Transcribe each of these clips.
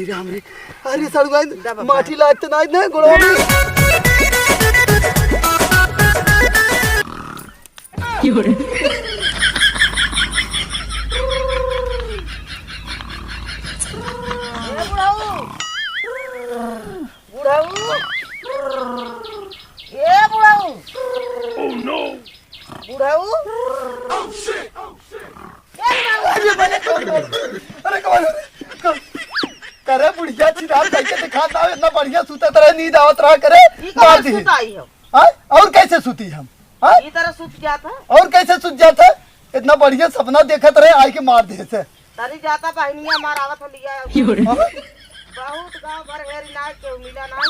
अरे राम रे, अरे सड़ुआइन माटी लागते ना इतने गोड़ा में क्यों रे करे बुढ़िया चिराग कैसे दिखाता है इतना बढ़िया सूता तरह नींद आवत रहा करे मार दी और कैसे सूती हम ये तरह सूत गया था और कैसे सूत जाता इतना बढ़िया सपना देखत रहे आई के मार दे से तारी जाता बहनिया मार आवत हो लिया बहुत गांव भर हेरी ना के मिला ना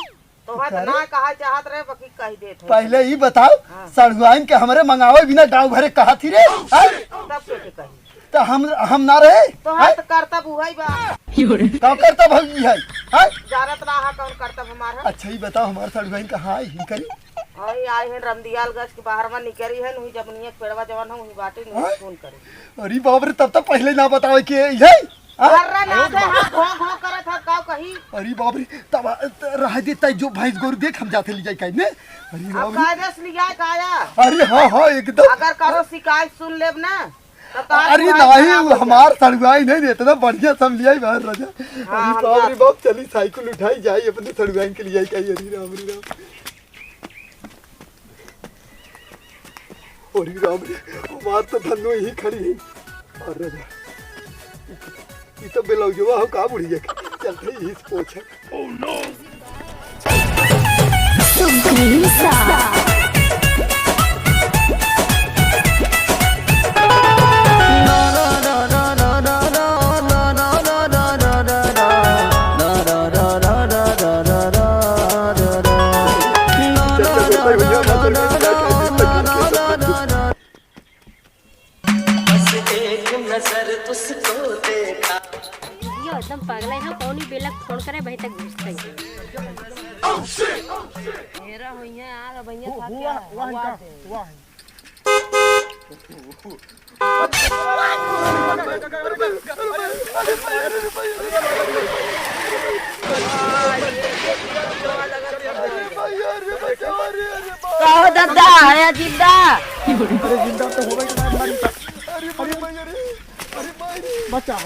तो हाथ ना कहा चाहत रहे बकी कह देत पहले ही बताओ सड़ुआइन के हमरे मंगावे बिना गांव भरे कहा थी रे तब के कही तो हम ना रहे तो हाथ करतब हुई बा का करतब होई है जानत ना हा कौन करतब हमारा अच्छा ही बताओ हमार सड़ुआइन कहां है ही करी आई आए हैं रमदियाल गज के बाहर में निकरी है नुई जबनिया पेड़वा जवान हूं ही बाटे नुई फोन करे अरे बाप रे तब तो पहले ना बतावे के है अरे ना से हाथ घो घो करत हा का कही अरे बाप रे तब रह देता जो भैंस गोरु देख हम जाते ले जाई काई ने अरे अब बाप कायदे से लिया काया अरे हां एकदम अगर करो शिकायत सुन लेब ना अरे नहीं हमार सड़ुआई नहीं इतना बढ़िया समझिया बाहर राजा अरे बाप रे बाप चली साइकिल उठाई जाई अपने सड़ुआई के लिए काई अरे राम अरे राम हमार तो धन्नो ही खड़ी है और राजा ये तो बेलौजवा हो का बुढ़िया चलते ही पोछ ओह नो सुप्रीम सा एकदम पागल है कौन ही बेलक फोन करे भाई तक घुस गई मेरा होई है आ भैया था क्या वाह कहो दादा है जिंदा अरे जिंदा तो हो गई बच्चा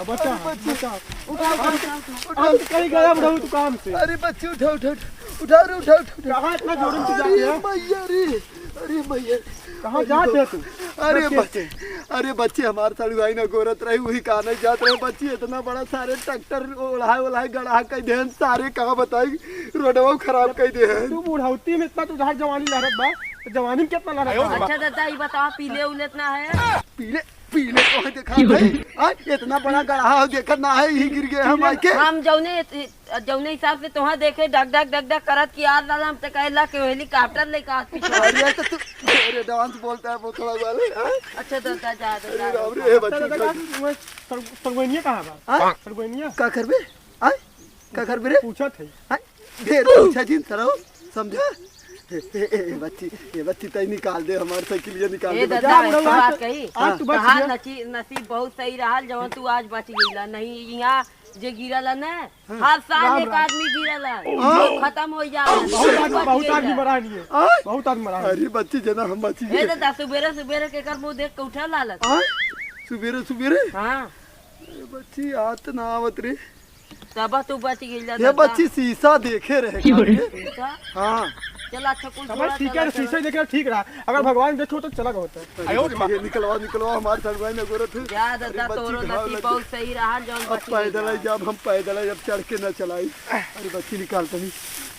उठाओ कहीं गया बुढ़ाऊ तू काम से अरे बच्चे उठाओ कहाँ इतना जोरन से जाते हैं मैया रे अरे मैया कहाँ जाते तू अरे बच्चे हमारे सड़ुआई ना गोरत रही वही कहा नहीं जात रहे बच्चे इतना बड़ा सारे ट्रैक्टर ओढ़ाए गड़ा कई दे सारे कहाँ बताई रोडवा खराब कई दे तू बुढ़ाउती में इतना तुझार जवानी लहरत बा जवानी में कितना लहरत अच्छा दादा ये बताओ पीले उले इतना है पीले को देखा भाई इतना बड़ा गढ़ा देखा ना है ही गिर गए हम आके हम जौने हिसाब से तुहा देखे डग डग करत की याद लाला हम तो कहला के हेलीकॉप्टर लेके हाथ पीछे अरे तो तू अरे डांस बोलता है बोतला वाले अच्छा दादा जा रे बच्चे सड़गोनिया कहां बा सड़गोनिया का करबे का करबे रे पूछा थे ढेर पूछा जिन सरो समझा ये बच्ची तई निकाल दे हमार साइकिल ये निकाल दे दादा बात कही आज तू नसीब बहुत सही रहल जवन तू आज बच गईला नहीं यहां जे गिरला ना हर साल एक आदमी गिरला खत्म हो जाला बहुत आदमी मरा नहीं है बहुत आदमी मरा अरे बच्ची जना हम बची ए दादा सुबेरे के कर मुंह देख के उठा लालत सुबेरे हां बच्ची आत ना आवत रे तब तू बच गईला ये बच्ची शीशा देखे रहे हां चला अच्छा कुल ठीक है शीशे देख रहा ठीक रहा अगर भगवान देखो तो चला होता है आयो निकलवा हमारे सड़ुआई ने गोरत है जा दादा तोरो नसीब बहुत सही रहा जौन बच पैदल जब हम पैदल जब चढ़ के न चलाई अरे बच्ची निकालते नहीं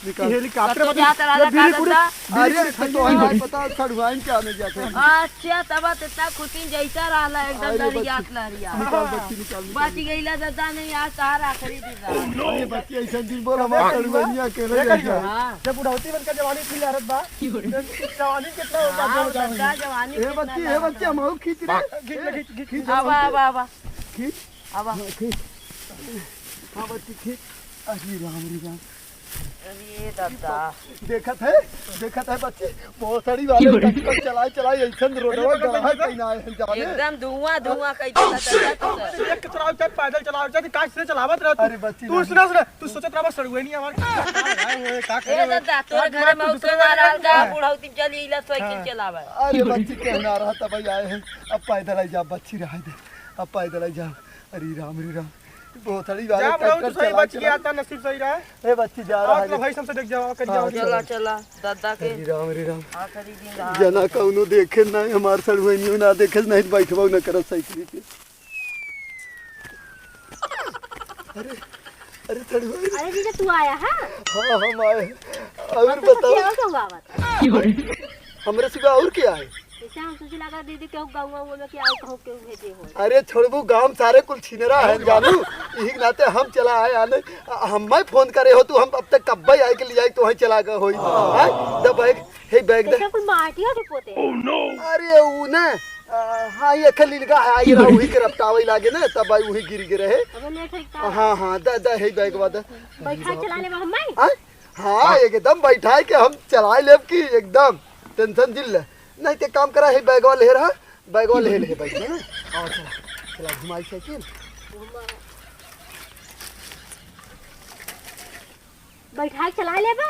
निकाल हेलीकॉप्टर जा तराला का दादा अरे तो हमारे पता सड़ुआई क्या नहीं जाते अच्छा तब इतना खुशी जैसा रहला एकदम लहरियात निकाल बच्ची निकाल बच गईला दादा नहीं आज तार आखिरी दिन अरे बच्ची ऐसा दिन बोल हमारे सड़ुआई के रह हां जब बुढ़ाउती बन का जवानी थी लहरत बा जवानी कितना होगा जवानी ए बच्ची हम और खींच रहे खींच आवा खींच हां बच्ची खींच अरे राम अरे दादा देखत है बच्चे बहुत सारी वाले ट्रैक्टर चलाए ऐसा रोडवा गढ़ा कहीं ना है जाने एकदम धुआं कई देता दादा तू तो। एक चलाओ चाहे पैदल चलाओ चाहे काश से चलावत रह अरे बच्ची तू सुना तू सोचत रहा सड़ुए नहीं हमारे का ए करे दादा तोर घर में उसे मारा का बुढ़ौती चली इला साइकिल चलावे अरे बच्ची कहना रहा था भाई आए हैं अब पैदल आई जा बच्ची रह दे अब पैदल आई जा अरे राम बहुत सारी वाले जा ट्रैक्टर सही बच गया था नसीब सही रहा ए बच्ची जा रहा और तो है भाई सबसे देख जाओ कर जाओ चला दादा के अरे राम आखिरी दिन रहा जना कौनो देखे ना हमार सड़ुए नहीं ना देखे नहीं बैठबो ना करत साइकिल पे अरे सड़ुए अरे जीजा तू आया है हाँ हम आए और बताओ क्या हुआ बात हमरे सिवा और क्या है ऐसा हम सोचे लगा दीदी के गाँव में कि आओ कहूँ के भेजे हो अरे छोड़बू गांव सारे कुल छिनरा है जानू यही के नाते हम चला आए आने हम मैं फोन करे हो तू हम अब तक कब आए के लिए तो वहीं चला गए होई हां द बैग हे बैग दे कुछ माटिया के पोते अरे ऊ ना हाँ ये खली लगा है आई रहा वही के रफ्तावे लागे ना तब आई वही गिर रहे अब मैं ठेकता हाँ द हे बैग वादा बैठा चला ले हम मैं हाँ एकदम बैठा के हम चला लेब की एकदम टेंशन दिल नहीं ते काम करा है बैग वाले रहा बैग वाले ले बैठ ना आओ चला घुमाई साइकिल बैठा चला ले बा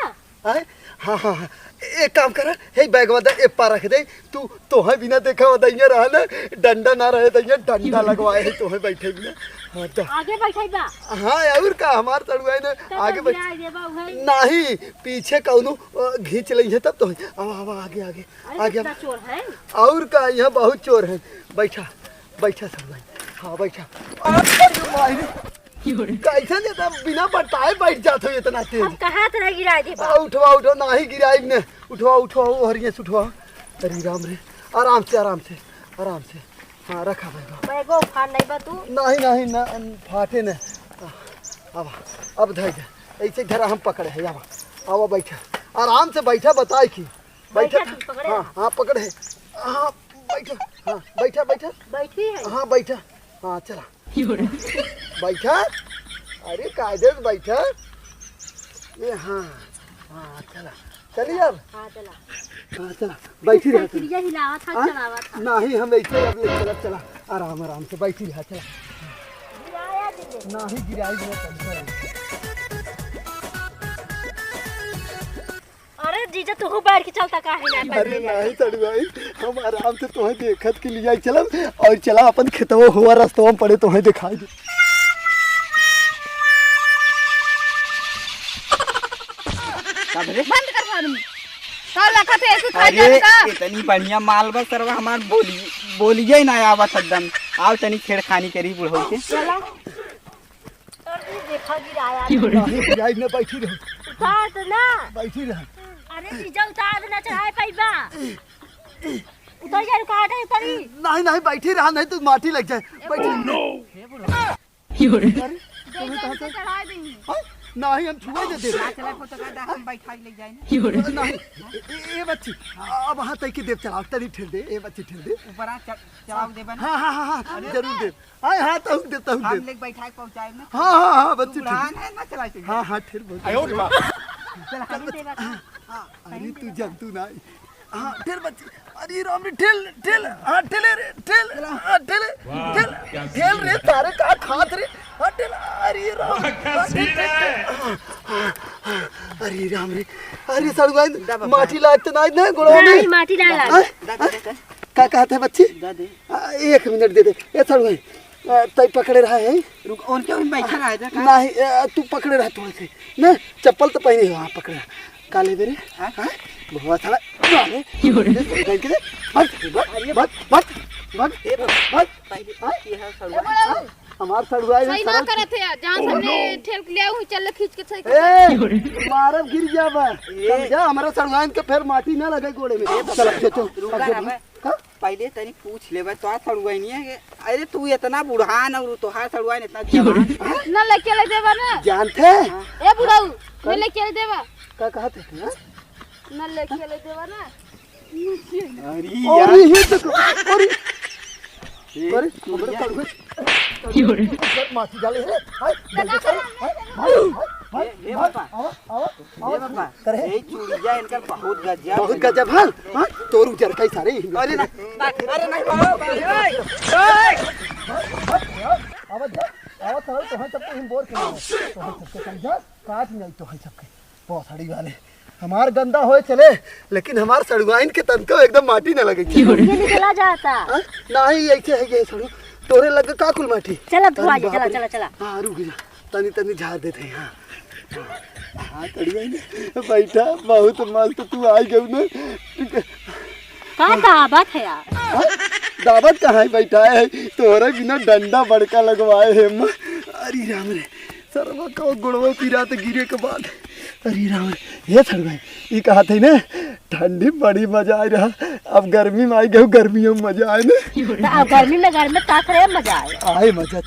हाँ एक काम करा हे बैग वादा ए पा रख दे तू तोहे बिना देखा वादा इया रहा ना डंडा ना रहे तो इया डंडा लगवाए है तोहे बैठे बिना हाँ तो आगे बैठाई बा हाँ और का हमार तड़ुआ ना आगे बैठ नहीं पीछे कौनो घींच लई है तब तो अब आगे आगे आगे चोर है और का यहाँ बहुत चोर है बैठा सब भाई हाँ बैठा कैसे देता बिना बताए बैठ जाते हो इतना तेज अब कहाँ तरह गिरा दे बा उठवा नहीं गिराई ने उठवा हरिये से उठवा अरे राम रे आराम से हाँ रखा भाई बैगो फाड़ नहीं बा तू नहीं ना फाटे ने अब धर दे ऐसे धरा हम पकड़े है अब बैठा आराम से बैठा बताए की बैठा हाँ पकड़े हाँ बैठा बैठी है हाँ बैठा हाँ चला बैठा अरे कायदे से बैठा ये हाँ चला चलिए अब हाँ चला बैठी रहा चिड़िया हिलावा था चलावा था नहीं हम ऐसे अब एक चला आराम से बैठी रहा चला गिराया दीदी नहीं गिराई ना अरे जीजा तू बैठ के चलता काहे ना अरे नहीं तड़वाई हम आराम से तोहे देखत के लिए चलम और चला अपन खेतवा हुआ रास्तवा में पड़े तोहे दिखाई दे बंद कर फार्म सब लखत है ऐसे खा जाता इतनी बढ़िया माल बस सरवा हमार बोलिए ना आवत एकदम आओ तनी छेड़खानी करी बुढ़ऊ के चला अरे देखा गिराया नहीं गिराई ना बैठी रह उतार तो ना बैठी रह अरे जीजा उतार ना चढ़ाए पाइबा उतर जा काटे उतरी नहीं बैठी रहा नहीं तो माटी लग जाए बैठी चढ़ा देंगे नहीं हम छुए दे चला फोटो का हम बैठाई ले जाए नहीं ए बच्ची अब हां तई के देव चलाओ तनी ठेल दे ए बच्ची ठेल दे ऊपर चलाओ देबन हां जरूर दे हां तो देता हूं हम लेके बैठाई पहुंचाए ना हां बच्ची बुढ़ान है ना चलाते हां ठेल बोल आयो रे बा अरे तू जंतु नहीं हाँ ठेल बच्ची अरे राम रे ठेल हाँ ठेल रे तारे का खात रे हाँ ठेल अरे राम अरे राम रे अरे सड़ुआ माटी लागते ना गोड़वा में नहीं माटी ना लाग का कहते बच्ची 1 मिनट दे दे ए सड़ुआ तय पकड़े रहा है रुक उनके भी बैठा रहा है नहीं तू पकड़े रहा तो ऐसे ना चप्पल तो पहने हाँ पकड़े काले बेरे हाँ बहुत सारा हमार सड़ुआ सही ना करत है जहां हमने ठेल के लिया हुई चल खींच के सही मारब गिर जाबा समझा हमारा सड़ुआ के फिर माटी ना लगे गोड़े में चलो पहले तनी पूछ लेबा तो आ सड़ुआ नहीं है अरे तू इतना बुढ़ान और तो हां सड़ुआ इतना जवान ना लेके ले देबा ना जानते ए बुढ़ाऊ ले लेके ले देबा का कहते हैं ना लेके ले देबा ना अरे और ये तो अरे हमरे सड़ुआ माटी डाले है ये बाबा ये बाबा करे ये चूड़िया इनका बहुत गजब बहुत गजब हां हां तोर उजर कई सारे अरे नहीं बाबा आवाज आओ तो हम सबको हम बोर कर तो हम सबके समझा काट नहीं तो हम सबके बहुत साड़ी वाले हमार गंदा होए चले लेकिन हमार सड़ुआइन के तनको एकदम माटी न लगे ये निकला जाता नहीं ऐसे है ये सड़ु तोरे लगे का कुल माटी चल अब धुआ चला चला चला हां रुक जा तनी तनी झाड़ देते हैं हां हां सड़ुआइन बैठा बहुत मस्त तू आई गऊ न का दावत है यार दावत कहाँ है बैठा है तोरे बिना डंडा बड़का लगवाए है अरे राम रे सरवा का गुड़वा पीरा तो गिरे के बाद अरे राम रे ये सड़वाई ये कहा थे ना ठंडी बड़ी मजा आ रहा अब गर्मी में आई गई गर्मियों में मजा आए ना गर्मी में घर में का करे मजा आए आए मजा